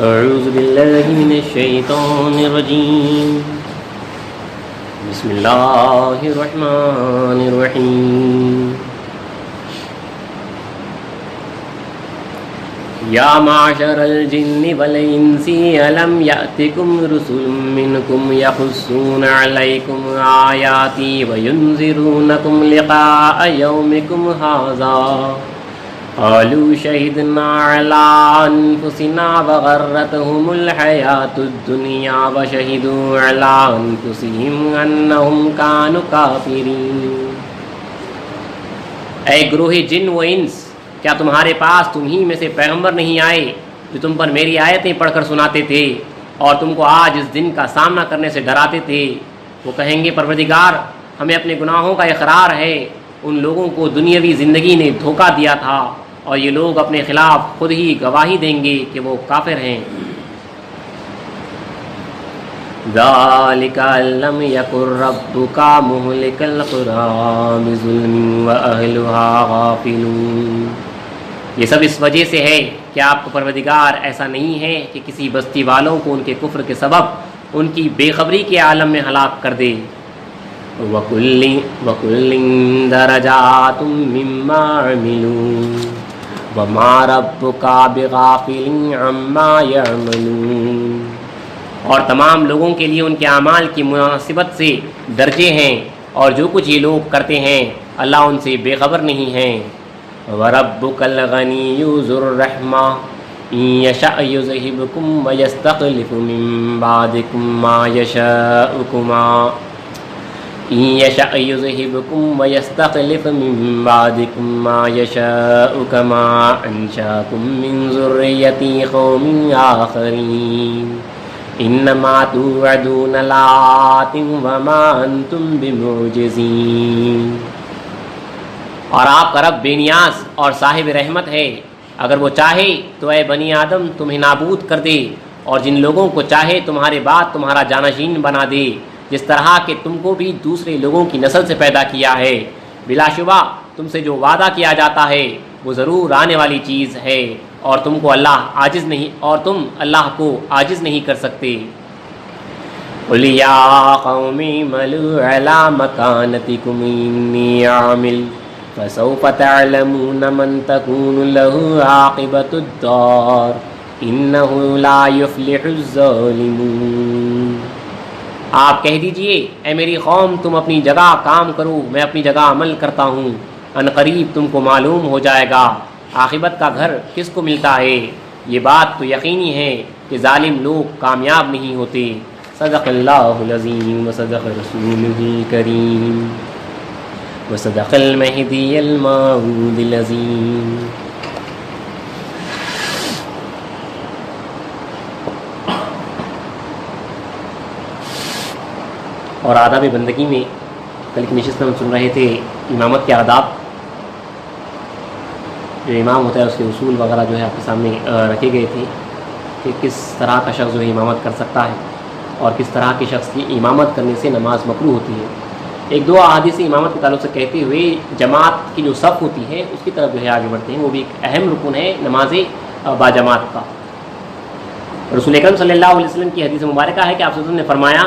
اعوذ باللہ من الشیطان الرجیم بسم اللہ الرحمن الرحیم یا معشر الجن والانس الم یأتکم رسل منکم یقصون علیکم آیاتی وینذرونکم لقاء یومکم ھذا قالوا شهدنا على أنفسنا وغرتهم الحياة الدنيا وشهدوا على أنفسهم أنهم كانوا كافرين۔ اے گروہ جن و انس، کیا تمہارے پاس تم ہی میں سے پیغمبر نہیں آئے جو تم پر میری آیتیں پڑھ کر سناتے تھے اور تم کو آج اس دن کا سامنا کرنے سے ڈراتے تھے؟ وہ کہیں گے پروردگار، ہمیں اپنے گناہوں کا اقرار ہے، ان لوگوں کو دنیاوی زندگی نے دھوکہ دیا تھا اور یہ لوگ اپنے خلاف خود ہی گواہی دیں گے کہ وہ کافر ہیں۔ ذَلِكَ أَن لَّمْ يَكُن رَّبُّكَ مُهْلِكَ الْقُرَىٰ بِظُلْمٍ وَأَهْلُهَا غَافِلُونَ۔ یہ سب اس وجہ سے ہے کہ آپ کا پروردگار ایسا نہیں ہے کہ کسی بستی والوں کو ان کے کفر کے سبب ان کی بے خبری کے عالم میں ہلاک کر دے۔ وَكُلٍّ دَرَجَاتٌ مِّمَّا عَمِلُوا وَمَا رَبُّكَ بِغَافِلٍ عَمَّا يَعْمَلُونَ۔ اور تمام لوگوں کے لیے ان کے اعمال کی مناسبت سے درجے ہیں، اور جو کچھ یہ لوگ کرتے ہیں اللہ ان سے بے خبر نہیں ہیں۔ وَرَبُّكَ الْغَنِيُّ ذُو الرَّحْمَةِ إِن يَشَأْ يُذْهِبْكُمْ وَيَسْتَخْلِفْ مِن بَعْدِكُم مَّا يَشَاءُ إِن يَشَأْ يُذْهِبْكُمْ وَيَسْتَخْلِفْ مِن بَعْدِكُم مَّا يَشَاءُ كَمَا أَنشَأَكُم مِّن ذُرِّيَّةِ قَوْمٍ آخَرِينَ إِنَّمَا تُوعَدُونَ لَآتٍ وَمَا أَنتُم بِمُعْجِزِينَ۔ اور آپ کا رب بے نیاز اور صاحب رحمت ہے، اگر وہ چاہے تو اے بنی آدم تمہیں نابود کر دے، اور جن لوگوں کو چاہے تمہارے بعد تمہارا جانشین بنا دے، جس طرح کہ تم کو بھی دوسرے لوگوں کی نسل سے پیدا کیا ہے۔ بلا شبہ تم سے جو وعدہ کیا جاتا ہے وہ ضرور آنے والی چیز ہے، اور تم اللہ کو عاجز نہیں کر سکتے۔ قُلْ يَا قَوْمِ اعْمَلُوا عَلَىٰ مَكَانَتِكُمْ إِنِّي عَامِلٌ فَسَوْفَ تَعْلَمُونَ مَن تَكُونُ لَهُ عَاقِبَةُ الدَّارِ إِنَّهُ لَا يُفْلِحُ الظَّالِمُونَ۔ آپ کہہ دیجئے، اے میری قوم تم اپنی جگہ کام کرو، میں اپنی جگہ عمل کرتا ہوں، ان قریب تم کو معلوم ہو جائے گا عاقبت کا گھر کس کو ملتا ہے۔ یہ بات تو یقینی ہے کہ ظالم لوگ کامیاب نہیں ہوتے۔ صدق اللہ العظیم وصدق رسولہ الکریم وصدق المہدی الموعود العظیم۔ اور آداب بندگی میں کل کی نشست میں ہم سن رہے تھے امامت کے آداب، جو امام ہوتا ہے اس کے اصول وغیرہ جو ہے آپ کے سامنے رکھے گئے تھے کہ کس طرح کا شخص جو ہے امامت کر سکتا ہے، اور کس طرح کے شخص کی امامت کرنے سے نماز مکروہ ہوتی ہے۔ ایک دو احادیث امامت کے تعلق سے کہتے ہوئے جماعت کی جو صف ہوتی ہے اس کی طرف جو ہے آگے بڑھتے ہیں، وہ بھی ایک اہم رکن ہے نماز باجماعت کا۔ رسول اکرم صلی اللہ علیہ وسلم کی حدیث مبارکہ ہے کہ آپ صلی اللہ علیہ وسلم نے فرمایا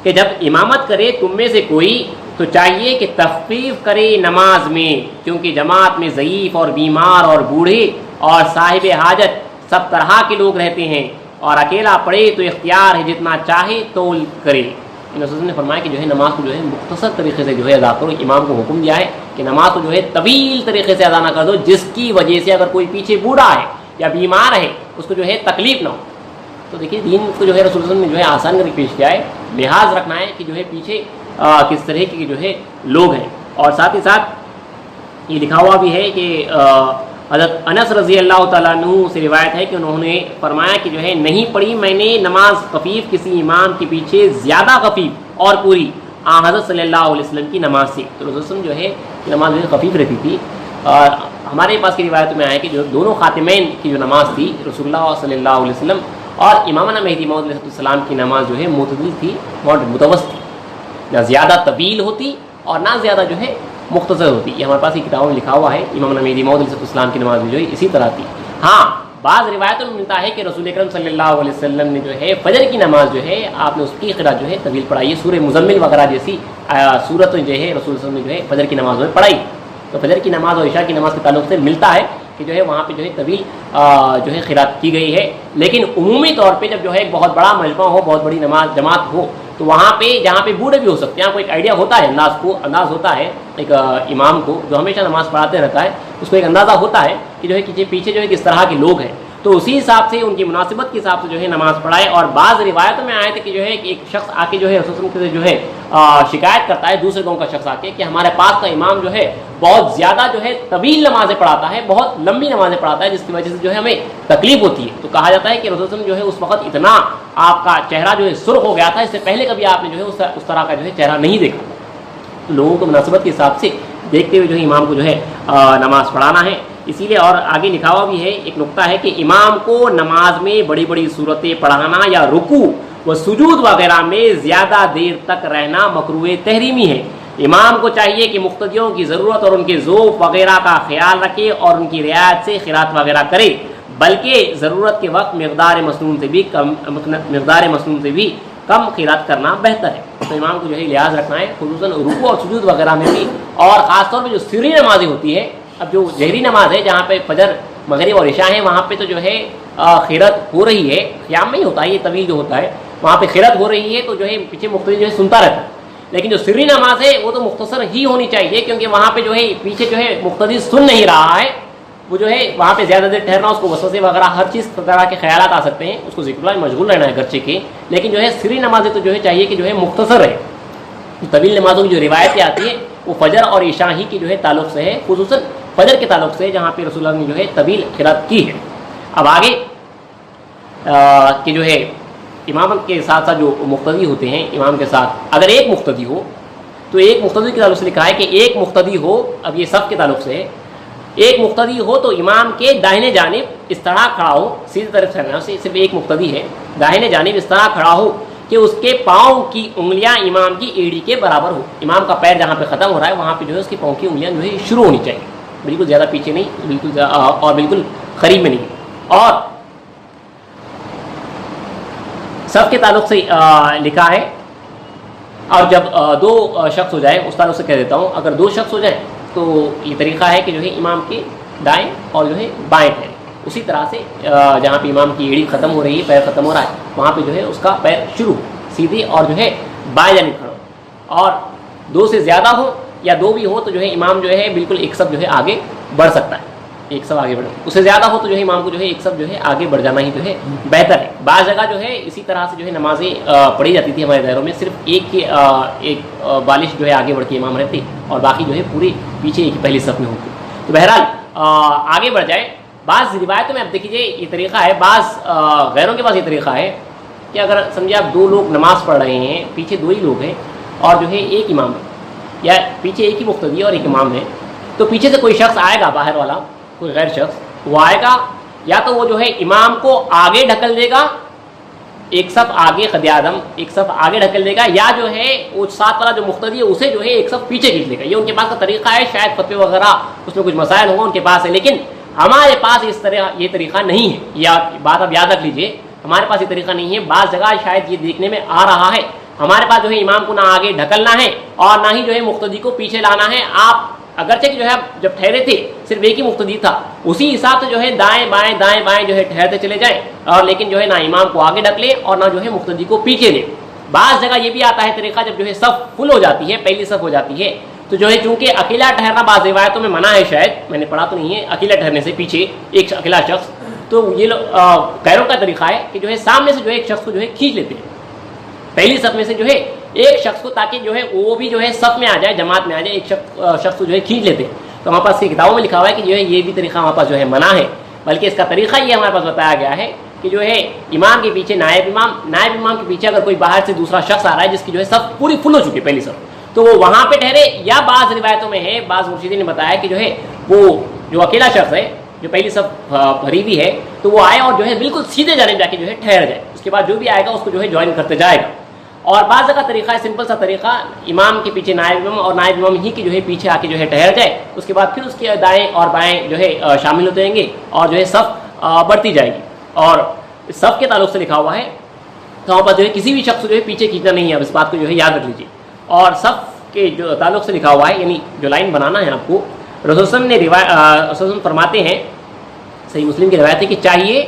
کہ جب امامت کرے تم میں سے کوئی تو چاہیے کہ تخفیف کرے نماز میں، کیونکہ جماعت میں ضعیف اور بیمار اور بوڑھے اور صاحب حاجت سب طرح کے لوگ رہتے ہیں، اور اکیلا پڑھے تو اختیار ہے جتنا چاہے طول کرے۔ رسول نے فرمایا کہ جو ہے نماز کو جو ہے مختصر طریقے سے جو ہے ادا کرو۔ امام کو حکم دیا ہے کہ نماز کو جو ہے طویل طریقے سے ادا نہ کر دو، جس کی وجہ سے اگر کوئی پیچھے بوڑھا ہے یا بیمار ہے اس کو جو ہے تکلیف نہ ہو۔ تو دیکھیے دین کو جو ہے رسول نے جو ہے آسان کر کے پیش کیا ہے، لحاظ رکھنا ہے کہ جو ہے پیچھے کس طرح کے جو ہے لوگ ہیں۔ اور ساتھ ہی ساتھ یہ لکھا ہوا بھی ہے کہ حضرت انس رضی اللہ تعالیٰ عنہ سے روایت ہے کہ انہوں نے فرمایا کہ جو ہے نہیں پڑھی میں نے نماز خفیف کسی امام کے پیچھے زیادہ خفیف اور پوری حضرت صلی اللہ علیہ وسلم کی نماز سے۔ تو رسول وسلم جو ہے نماز خفیف رہتی تھی، اور ہمارے پاس کی روایت میں آیا کہ جو دونوں خاتمین کی جو نماز تھی رسول اللہ صلی اللہ علیہ وسلم اور امامنا مہدی موعود علیہ السلام کی نماز جو ہے معتدل تھی، متوسط تھی، نہ زیادہ طویل ہوتی اور نہ زیادہ جو ہے مختصر ہوتی۔ یہ ہمارے پاس کی کتابوں میں لکھا ہوا ہے، امام مہدی موعود علیہ السلام کی نماز جو ہے اسی طرح تھی۔ ہاں بعض روایتوں میں ملتا ہے کہ رسول اکرم صلی اللہ علیہ وسلم نے جو ہے فجر کی نماز جو ہے آپ نے اس کی قرأت جو ہے طویل پڑھائی ہے، سورہ مزمل وغیرہ جیسی صورت جو ہے رسول صلی اللہ علیہ وسلم نے جو ہے فجر کی نماز میں پڑھائی. تو فجر کی نماز اور عشاء کی نماز کے تعلق سے ملتا ہے کہ جو ہے وہاں پہ جو ہے طویل جو ہے قرأت کی گئی ہے. لیکن عمومی طور پہ جب جو ہے ایک بہت بڑا مجمع ہو، بہت بڑی نماز جماعت ہو، تو وہاں پہ جہاں پہ بوڑھے بھی ہو سکتے ہیں، آپ کو ایک آئیڈیا ہوتا ہے، انداز ہوتا ہے ایک امام کو جو ہمیشہ نماز پڑھاتے رہتا ہے، اس کو ایک اندازہ ہوتا ہے کہ جو ہے پیچھے جو ہے کس طرح کے لوگ ہیں، تو اسی حساب سے ان کی مناسبت کے حساب سے جو ہے نماز پڑھائے. اور بعض روایتوں میں آئے تھے کہ جو ہے ایک شخص آ کے جو ہے رسول صلی اللہ علیہ وسلم سے جو ہے شکایت کرتا ہے، دوسرے گاؤں کا شخص آ کے، کہ ہمارے پاس کا امام جو ہے بہت زیادہ جو ہے طویل نمازیں پڑھاتا ہے، بہت لمبی نمازیں پڑھاتا ہے، جس کی وجہ سے جو ہے ہمیں تکلیف ہوتی ہے. تو کہا جاتا ہے کہ رسول صلی اللہ علیہ وسلم جو ہے اس وقت اتنا آپ کا چہرہ جو ہے سرخ ہو گیا تھا، اس سے پہلے کبھی آپ نے جو ہے اس طرح کا جو ہے چہرہ نہیں دیکھا. لوگوں کو مناسبت کے حساب سے دیکھتے ہوئے جو ہے امام کو جو ہے نماز پڑھانا ہے. اسی لیے اور آگے لکھا ہوا بھی ہے ایک نقطہ ہے کہ امام کو نماز میں بڑی بڑی صورتیں پڑھانا یا رکوع و سجود وغیرہ میں زیادہ دیر تک رہنا مکروہ تحریمی ہے. امام کو چاہیے کہ مقتدیوں کی ضرورت اور ان کے ذوق وغیرہ کا خیال رکھے اور ان کی رعایت سے قرات وغیرہ کرے، بلکہ ضرورت کے وقت مقدار مسنون سے بھی کم قرات کرنا بہتر ہے. تو امام کو جو ہے لحاظ رکھنا ہے، خصوصاً رکوع اور سجود وغیرہ میں بھی، اور خاص طور پہ جو سری نمازیں ہوتی ہے. اب جو جہری نماز ہے جہاں پہ فجر مغرب اور عشاء ہے، وہاں پہ تو جو ہے قرات ہو رہی ہے، قیام میں ہی ہوتا ہے، یہ طویل جو ہوتا ہے وہاں پہ قرات ہو رہی ہے، تو جو ہے پیچھے مقتدی جو ہے سنتا رہتا ہے. لیکن جو سری نماز ہے وہ تو مختصر ہی ہونی چاہیے، کیونکہ وہاں پہ جو ہے پیچھے جو ہے مقتدی سن نہیں رہا ہے، وہ جو ہے وہاں پہ زیادہ دیر ٹھہرنا، اس کو وسوسے وغیرہ ہر چیز طرح کے خیالات آ سکتے ہیں، اس کو ذکر اللہ میں مشغول رہنا ہے گرچہ کے. لیکن جو ہے سری نمازیں تو جو ہے چاہیے کہ جو ہے مختصر ہے. طویل نمازوں کی جو روایتیں آتی ہیں وہ فجر اور عشاء ہی کی جو ہے تعلق سے ہے، خصوصاً فجر کے تعلق سے، جہاں پہ رسول اللہ نے جو ہے طویل قرات کی ہے. اب آگے کہ جو ہے امام کے ساتھ ساتھ جو مقتدی ہوتے ہیں، امام کے ساتھ اگر ایک مقتدی ہو، تو ایک مقتدی کے تعلق سے لکھا ہے کہ ایک مقتدی ہو، اب یہ صف کے تعلق سے ہے، ایک مقتدی ہو تو امام کے داہنے جانب اس طرح کھڑا ہو، سیدھی طرف سے رہنا، صرف ایک مقتدی ہے، داہنے جانب اس طرح کھڑا ہو کہ اس کے پاؤں کی انگلیاں امام کی ایڑی کے برابر ہو. امام کا پیر جہاں پہ ختم ہو رہا ہے وہاں پہ جو ہے اس کے پاؤں کی انگلیاں جو ہے شروع ہونی چاہیے، بالکل زیادہ پیچھے نہیں، بالکل اور بالکل قریب میں نہیں. اور سب کے تعلق سے لکھا ہے، اور جب دو شخص ہو جائے، اس تعلق سے کہہ دیتا ہوں، اگر دو شخص ہو جائیں تو یہ طریقہ ہے کہ جو ہے امام کے دائیں اور جو ہے بائیں پیر اسی طرح سے جہاں پہ امام کی ایڑی ختم ہو رہی ہے، پیر ختم ہو رہا ہے، وہاں پہ جو ہے اس کا پیر شروع سیدھے اور جو ہے بائیں جانب کھڑا ہو. اور دو سے زیادہ ہو یا دو بھی ہو تو جو ہے امام جو ہے بالکل ایک صف جو ہے آگے بڑھ سکتا ہے، ایک صف آگے بڑھ. اس سے زیادہ ہو تو جو ہے امام کو جو ہے ایک صف جو ہے آگے بڑھ جانا ہی جو ہے بہتر ہے. بعض جگہ جو ہے اسی طرح سے جو ہے نمازیں پڑھی جاتی تھی ہمارے دائروں میں، صرف ایک بالش جو ہے آگے بڑھ کے امام رہتے اور باقی جو ہے پورے پیچھے ایک پہلی صف میں ہوتے. تو بہرحال آگے بڑھ جائے. بعض روایتوں میں اب دیکھیے یہ طریقہ ہے، بعض غیروں کے پاس یہ طریقہ ہے کہ اگر سمجھے آپ دو لوگ نماز پڑھ رہے ہیں، پیچھے دو ہی لوگ ہیں اور جو ہے ایک امام ہے، یا پیچھے ایک ہی مقتدی اور ایک امام ہے، تو پیچھے سے کوئی شخص آئے گا، باہر والا کوئی غیر شخص وہ آئے گا، یا تو وہ جو ہے امام کو آگے ڈھکل دے گا، ایک صف آگے قد اعظم ایک صف آگے ڈھکل دے گا، یا جو ہے وہ ساتھ والا جو مقتدی ہے اسے جو ہے ایک صف پیچھے کھینچ لے گا. یہ ان کے پاس کا طریقہ ہے، شاید فتوے وغیرہ اس میں کچھ مسائل ہوں ان کے پاس ہے، لیکن ہمارے پاس اس طرح یہ طریقہ نہیں ہے. یہ بات اب یاد رکھ لیجئے، ہمارے پاس یہ طریقہ نہیں ہے. بعض جگہ شاید یہ دیکھنے میں آ رہا ہے، ہمارے پاس جو ہے امام کو نہ آگے ڈھکلنا ہے اور نہ ہی جو ہے مقتدی کو پیچھے لانا ہے. آپ اگرچہ کہ جو ہے جب ٹھہرے تھے صرف ایک ہی مقتدی تھا، اسی حساب سے جو ہے دائیں بائیں جو ہے ٹھہرتے چلے جائیں، اور لیکن جو ہے نہ امام کو آگے ڈھک لے اور نہ جو ہے مقتدی کو پیچھے لے. بعض جگہ یہ بھی آتا ہے طریقہ، جب جو ہے صف فل ہو جاتی ہے، پہلی صف ہو جاتی ہے، تو جو ہے چونکہ اکیلا ٹھہرنا بعض روایتوں میں منع ہے، شاید میں نے پڑھا تو نہیں ہے اکیلا ٹھہرنے سے پیچھے ایک اکیلا شخص، تو یہ غیروں کا طریقہ ہے کہ جو ہے سامنے سے جو ہے ایک شخص کو جو ہے کھینچ لیتے ہیں پہلی صف میں سے جو ہے ایک شخص کو، تاکہ جو ہے وہ بھی جو ہے صف میں آ جائے، جماعت میں آ جائے، ایک شخص کو جو ہے کھینچ لیتے ہیں. تو ہمارے پاس کی کتابوں میں لکھا ہوا ہے کہ جو ہے یہ بھی طریقہ ہمارے پاس جو ہے منع ہے، بلکہ اس کا طریقہ یہ ہمارے پاس بتایا گیا ہے کہ جو ہے امام کے پیچھے نائب امام کے پیچھے اگر کوئی باہر سے دوسرا شخص آ رہا ہے جس کی جو ہے صف پوری فل ہو چکی ہے پہلی صف، تو وہ وہاں پہ ٹھہرے، یا بعض روایتوں میں ہے، بعض مرشدین نے بتایا کہ جو ہے وہ جو اکیلا شخص ہے جو پہلی صف بھری ہوئی ہے تو وہ آئے اور جو ہے بالکل سیدھے جانب جا کے جو ہے ٹھہر جائے، اس کے بعد جو بھی آئے گا اس کو جو ہے جوائن کرتے جائے گا. اور بعض جگہ طریقہ ہے، سمپل سا طریقہ، امام کے پیچھے نائب امام اور نائب امام ہی کے جو ہے پیچھے آ کے جو ہے ٹھہر جائے، اس کے بعد پھر اس کے دائیں اور بائیں جو ہے شامل ہوتے ہیں گے اور جو ہے صف بڑھتی جائے گی. اور صف کے تعلق سے لکھا ہوا ہے تو وہاں پر جو ہے کسی بھی شخص کو جو ہے پیچھے کھینچنا نہیں ہے. اب اس بات کو جو ہے یاد رکھ لیجیے. اور صف کے جو تعلق سے لکھا ہوا ہے یعنی جو لائن بنانا ہے آپ کو, رسول نے رسول فرماتے ہیں, صحیح مسلم کی روایت ہے کہ چاہیے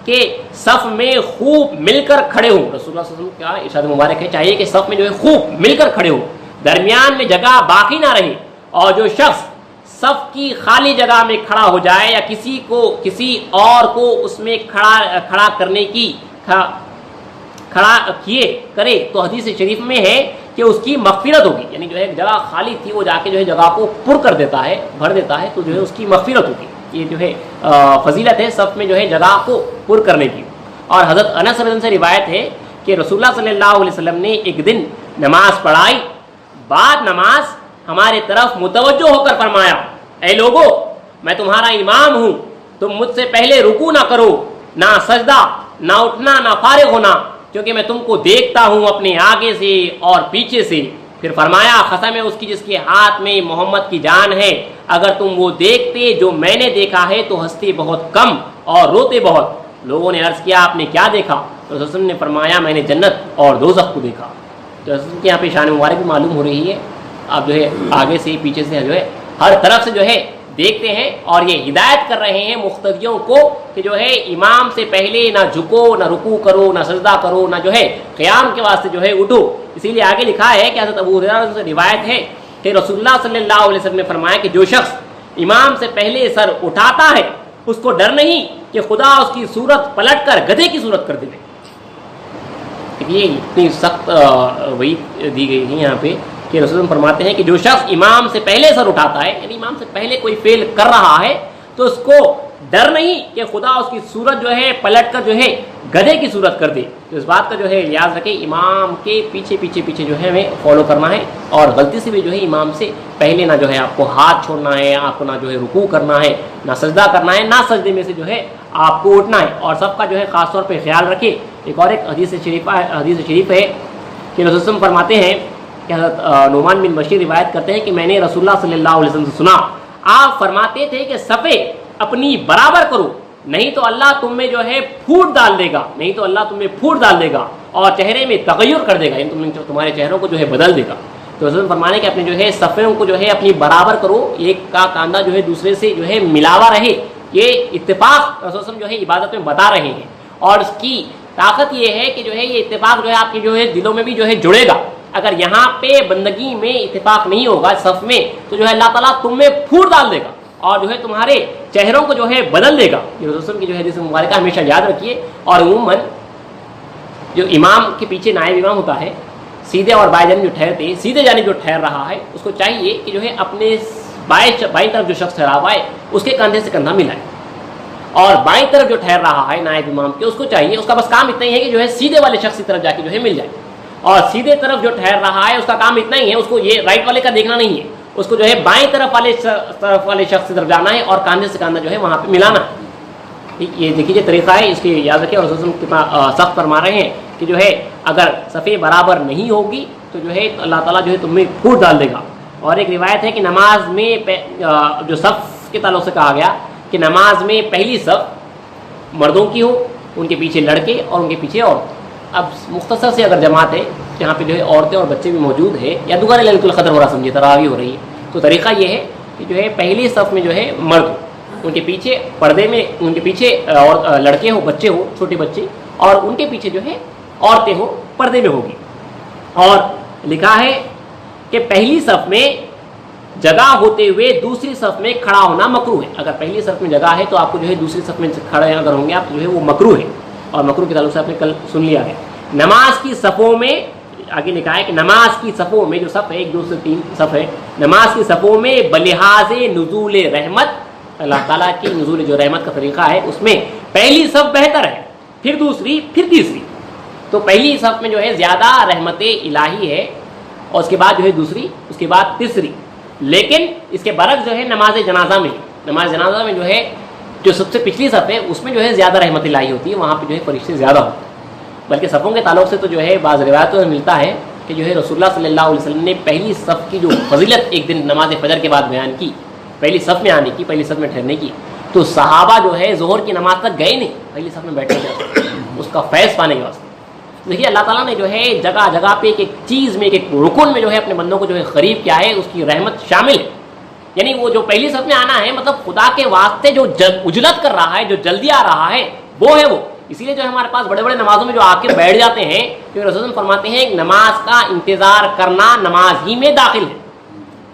کہ صف میں خوب مل کر کھڑے ہوں. رسول اللہ صلی اللہ علیہ وسلم کا ارشاد مبارک ہے, چاہیے کہ صف میں جو ہے خوب مل کر کھڑے ہوں, درمیان میں جگہ باقی نہ رہے. اور جو شخص صف کی خالی جگہ میں کھڑا ہو جائے یا کسی اور کو اس میں کھڑا کرنے کی کرے تو حدیث شریف میں ہے کہ اس کی مغفرت ہوگی. یعنی جو ہے جگہ خالی تھی وہ جا کے جو ہے جگہ کو پر کر دیتا ہے, بھر دیتا ہے, تو جو ہے اس کی مغفرت ہوگی. یہ جو ہے فضیلت ہے صف میں جو ہے جگہ کو پر کرنے کی. اور حضرت انس رضی اللہ عنہ سے روایت ہے کہ رسول اللہ صلی اللہ علیہ وسلم نے ایک دن نماز پڑھائی, بعد نماز ہمارے طرف متوجہ ہو کر فرمایا, اے لوگو میں تمہارا امام ہوں, تم مجھ سے پہلے رکوع نہ کرو, نہ سجدہ, نہ اٹھنا, نہ فارغ ہونا, کیونکہ میں تم کو دیکھتا ہوں اپنے آگے سے اور پیچھے سے. پھر فرمایا, قسم ہے اس کی جس کے ہاتھ میں محمد کی جان ہے, اگر تم وہ دیکھتے جو میں نے دیکھا ہے تو ہنستے بہت کم اور روتے بہت. لوگوں نے عرض کیا, آپ نے کیا دیکھا؟ تو رسول نے فرمایا, میں نے جنت اور دوزخ کو دیکھا. تو رسول کے یہاں پہ شان مبارک بھی معلوم ہو رہی ہے. آپ جو ہے آگے سے پیچھے سے جو ہے ہر طرف سے جو ہے دیکھتے ہیں, اور یہ ہدایت کر رہے ہیں مقتدیوں کو کہ جو ہے امام سے پہلے نہ جھکو, نہ رکوع کرو, نہ سجدہ کرو, نہ جو ہے قیام کے واسطے جو ہے اٹھو. اسی لیے آگے لکھا ہے کہ حضرت ابو ہریرہ سے روایت ہے کہ رسول اللہ صلی اللہ علیہ وسلم نے فرمایا کہ جو شخص امام سے پہلے سر اٹھاتا ہے اس کو ڈر نہیں کہ خدا اس کی صورت پلٹ کر گدھے کی صورت کر دے. یہ اتنی سخت وعید دی گئی ہے یہاں پہ کہ رسول فرماتے ہیں کہ جو شخص امام سے پہلے سر اٹھاتا ہے, یعنی امام سے پہلے کوئی فعل کر رہا ہے, تو اس کو ڈر نہیں کہ خدا اس کی صورت جو ہے پلٹ کر جو ہے گدھے کی صورت کر دے. تو اس بات کا جو ہے لحاظ رکھے, امام کے پیچھے جو ہے ہمیں فالو کرنا ہے, اور غلطی سے بھی جو ہے امام سے پہلے نہ جو ہے آپ کو ہاتھ چھوڑنا ہے, آپ کو نہ جو ہے رکوع کرنا ہے, نہ سجدہ کرنا ہے, نہ سجدے میں سے جو ہے آپ کو اٹھنا ہے. اور سب کا جو ہے خاص طور پہ خیال رکھے. ایک حدیث شریف ہے کہ رسول فرماتے ہیں کہ حضرت نعمان بن بشیر روایت کرتے ہیں کہ میں نے رسول اللہ صلی اللہ علیہ وسلم سے سنا, آپ فرماتے تھے کہ صفیں اپنی برابر کرو, نہیں تو اللہ تم میں جو ہے پھوٹ ڈال دے گا, اور چہرے میں تغیر کر دے گا, یعنی تمہارے چہروں کو جو ہے بدل دے گا. تو رسول فرمانے کہ اپنے جو ہے صفوں کو جو ہے اپنی برابر کرو, ایک کا کاندھا جو ہے دوسرے سے جو ہے ملاوا رہے. یہ اتفاق رسول جو ہے عبادت میں بتا رہے ہیں, اور اس کی طاقت یہ ہے کہ جو ہے یہ اتفاق جو ہے آپ کے جو ہے دلوں میں بھی جو ہے جڑے گا. اگر یہاں پہ بندگی میں اتفاق نہیں ہوگا صف میں, تو جو ہے اللہ تعالیٰ تم میں پھوٹ ڈال دے گا اور جو ہے تمہارے چہروں کو جو ہے بدل دے گا. یہ رسول کی جو ہے حدیث مبارکہ ہمیشہ یاد رکھیے. اور عموماً جو امام کے پیچھے نائب امام ہوتا ہے, سیدھے اور بائیں جانب جو ٹھہرتے, سیدھے جانب جو ٹھہر رہا ہے اس کو چاہیے کہ جو ہے اپنے بائیں طرف جو شخص ٹھہرا ہوا ہے اس کے کندھے سے کندھا ملائے, اور بائیں طرف جو ٹھہر رہا ہے نائب امام کے اس کو چاہیے, اس کا بس کام اتنا ہی ہے کہ جو ہے سیدھے والے شخص کی طرف جا کے جو ہے مل جائے. اور سیدھے طرف جو ٹھہر رہا ہے اس کا کام اتنا ہی ہے, اس کو یہ رائٹ والے کا دیکھنا نہیں ہے, اس کو جو ہے بائیں طرف والے شخص کی طرف جانا ہے اور کاندھے سے کاندھا جو ہے وہاں پہ ملانا ہے. یہ دیکھیے جو طریقہ ہے اس کی یاد رکھیں. اور رسول کتنا سخت فرما رہے ہیں کہ جو ہے اگر صفیں برابر نہیں ہوگی تو جو ہے اللہ تعالیٰ جو ہے تم میں پھوٹ ڈال دے گا. اور ایک روایت ہے کہ نماز میں جو صف کے تعلق سے کہا گیا کہ نماز میں پہلی صف مردوں کی ہو, ان کے پیچھے لڑکے اور ان کے پیچھے عورت. اب مختصر سے اگر جماعت ہے جہاں پہ جو ہے عورتیں اور بچے بھی موجود ہے, یا دوبارہ للیلۃ القدر ہو رہا سمجھے تراویح ہو رہی ہے, تو طریقہ یہ ہے کہ جو ہے پہلی صف میں جو ہے مرد, ان کے پیچھے پردے میں ان کے پیچھے اور لڑکے ہو, بچے ہو, چھوٹے بچے, اور ان کے پیچھے جو ہے عورتیں ہو, پردے میں ہوگی. اور لکھا ہے کہ پہلی صف میں جگہ ہوتے ہوئے دوسری صف میں کھڑا ہونا مکروہ ہے. اگر پہلی صف میں جگہ ہے تو آپ کو جو ہے دوسری صف میں کھڑے اگر ہوں گے آپ جو ہے وہ مکروہ ہے, اور مکروہ کے تعلق سے آپ نے کل سن لیا ہے. نماز کی صفوں میں آگے لکھا ہے کہ نماز کی صفوں میں جو صف ہے 1 2 سے 3 صف ہے, نماز کی صفوں میں بلحاظ نزول رحمت, اللہ تعالیٰ کی نزول جو رحمت کا طریقہ ہے اس میں پہلی صف بہتر ہے, پھر دوسری, پھر تیسری. تو پہلی صف میں جو ہے زیادہ رحمت الہی ہے, اور اس کے بعد جو ہے دوسری, اس کے بعد تیسری. لیکن اس کے برعکس جو ہے نماز جنازہ میں جو ہے جو سب سے پچھلی صف ہے اس میں جو ہے زیادہ رحمت الہی ہوتی ہے, وہاں پہ جو ہے فرشتے زیادہ ہوتے ہیں. بلکہ صفوں کے تعلق سے تو جو ہے بعض روایتوں میں ملتا ہے کہ جو ہے رسول اللہ صلی اللہ علیہ وسلم نے پہلی صف کی جو فضیلت ایک دن نماز فجر کے بعد بیان کی, پہلی صف میں آنے کی, پہلی صف میں ٹھہرنے کی. تو صحابہ جو ہے ظہر کی نماز تک گئے نہیں، پہلی صف میں بیٹھے تھے اس کا فیض پانے کے واسطے۔ دیکھیے اللہ تعالیٰ نے جو ہے جگہ جگہ پہ ایک ایک چیز میں، ایک ایک رکن میں جو ہے اپنے بندوں کو جو ہے قریب کیا ہے، اس کی رحمت شامل ہے۔ یعنی وہ جو پہلی صف میں آنا ہے، مطلب خدا کے واسطے جو اجلت کر رہا ہے، جو جلدی آ رہا ہے، وہ ہے وہ۔ اسی لیے جو ہمارے پاس بڑے بڑے نمازوں میں جو آ کے بیٹھ جاتے ہیں، کیونکہ رسول اللہ فرماتے ہیں کہ نماز کا انتظار کرنا نماز ہی میں داخل ہے،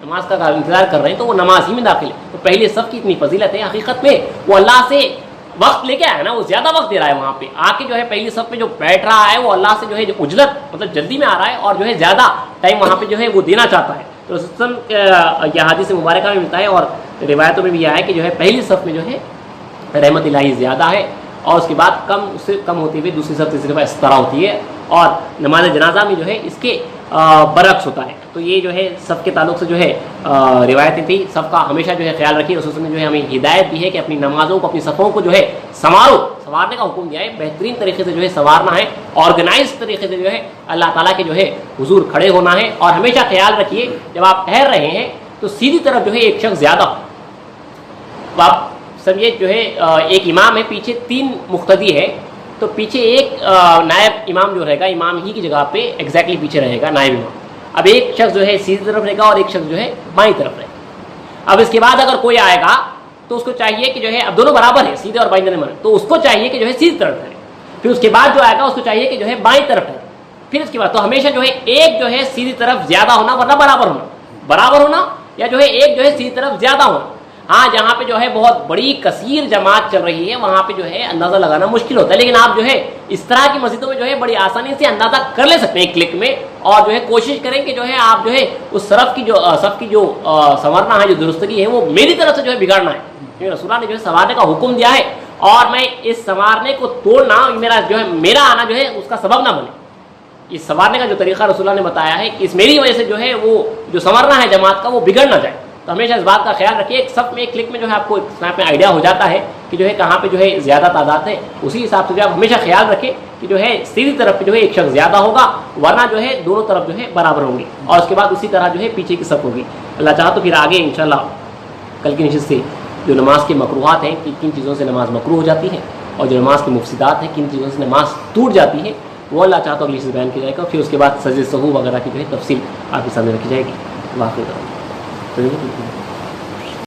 نماز کا انتظار کر رہے ہیں تو وہ نماز ہی میں داخل ہے۔ تو پہلی صف کی اتنی فضیلت ہے، حقیقت میں وہ اللہ سے وقت لے کے آیا نا، وہ زیادہ وقت دے رہا ہے وہاں پہ آ کے جو ہے پہلی صف میں جو بیٹھ رہا ہے، وہ اللہ سے جو ہے اجلت مطلب جلدی میں آ رہا ہے اور جو ہے زیادہ ٹائم وہاں پہ جو ہے وہ دینا چاہتا ہے۔ تو رسول یہ حدیث مبارکہ میں ملتا ہے اور روایتوں میں بھی یہ ہے کہ جو ہے پہلی صف میں جو ہے رحمت الہی زیادہ ہے، اور اس کے بعد کم اس سے کم ہوتے ہوئے دوسری صف تیسری صف اس طرح ہوتی ہے، اور نماز جنازہ میں جو ہے اس کے برعکس ہوتا ہے۔ تو یہ جو ہے صف کے تعلق سے جو ہے روایتیں تھی، صف کا ہمیشہ جو ہے خیال رکھیے۔ رسول نے جو ہے ہمیں ہدایت دی ہے کہ اپنی نمازوں کو، اپنی صفوں کو جو ہے سنوارنے کا حکم دیا ہے، بہترین طریقے سے جو ہے سنوارنا ہے، آرگنائز طریقے سے جو ہے اللہ تعالیٰ کے جو ہے حضور کھڑے ہونا ہے۔ اور ہمیشہ خیال رکھیے جب آپ ٹھہر رہے ہیں تو سیدھی طرف جو ہے ایک شخص زیادہ ہو۔ آپ سمجھے جو ہے ایک امام ہے، پیچھے 3 مقتدی ہے، تو پیچھے ایک نائب امام جو رہے گا، امام ہی کی جگہ پہ ایگزیکٹلی پیچھے رہے گا نائب امام۔ اب ایک شخص جو ہے سیدھی طرف رہے گا اور ایک شخص جو ہے بائیں طرف رہے گا۔ اب اس کے بعد اگر کوئی آئے گا تو اس کو چاہیے کہ جو ہے اب دونوں برابر ہیں، سیدھے اور بائیں طرف، تو اس کو چاہیے کہ جو ہے سیدھی طرف رہے۔ پھر اس کے بعد جو آئے گا اس کو چاہیے کہ جو ہے بائیں طرف رہے۔ پھر اس کے بعد تو ہمیشہ جو ہے ایک جو ہے سیدھی طرف زیادہ ہونا، ورنہ برابر ہونا، یا جو ہے ایک جو ہے سیدھی طرف زیادہ ہونا۔ ہاں جہاں پہ جو ہے بہت بڑی کثیر جماعت چل رہی ہے وہاں پہ جو ہے اندازہ لگانا مشکل ہوتا ہے، لیکن آپ جو ہے اس طرح کی مسجدوں میں جو ہے بڑی آسانی سے اندازہ کر لے سکتے ہیں ایک کلک میں، اور جو ہے کوشش کریں کہ جو ہے آپ جو ہے اس صف کی جو سنورنا ہے، جو درستگی ہے، وہ میری طرف سے جو ہے بگاڑنا ہے، کیونکہ رسول اللہ نے جو ہے سنوارنے کا حکم دیا ہے، اور میں اس سنوارنے کو توڑنا میرا آنا جو ہے اس کا سبب نہ بنے۔ اس سنوارنے کا جو طریقہ رسول اللہ نے بتایا ہے کہ اس میری وجہ سے جو ہے وہ جو سنورنا ہے جماعت کا وہ بگڑ نہ جائے۔ تو ہمیشہ اس بات کا خیال رکھیے، ایک صف میں ایک کلک میں جو ہے آپ کو اسنیپ میں آئیڈیا ہو جاتا ہے کہ جو ہے کہاں پہ جو ہے زیادہ تعداد ہے، اسی حساب سے جو آپ ہمیشہ خیال رکھیں کہ جو ہے سیدھی طرف پہ جو ہے ایک شخص زیادہ ہوگا، ورنہ جو ہے دونوں طرف جو ہے برابر ہوں گے، اور اس کے بعد اسی طرح جو ہے پیچھے کی صف ہوگی۔ اللہ چاہا تو پھر آگے انشاءاللہ کل کی نشست سے جو نماز کے مکروہات ہیں کہ کن چیزوں سے نماز مکروہ ہو جاتی ہے، اور جو نماز کے مفسدات ہیں کن چیزوں سے نماز ٹوٹ جاتی ہے، وہ اللہ چاہتا اگلی چیز بیان کی جائے گا۔ پھر اس کے بعد سجدہ سہو وغیرہ کی جو ہے تفصیل آپ کے سامنے رکھی جائے گی۔ واقعی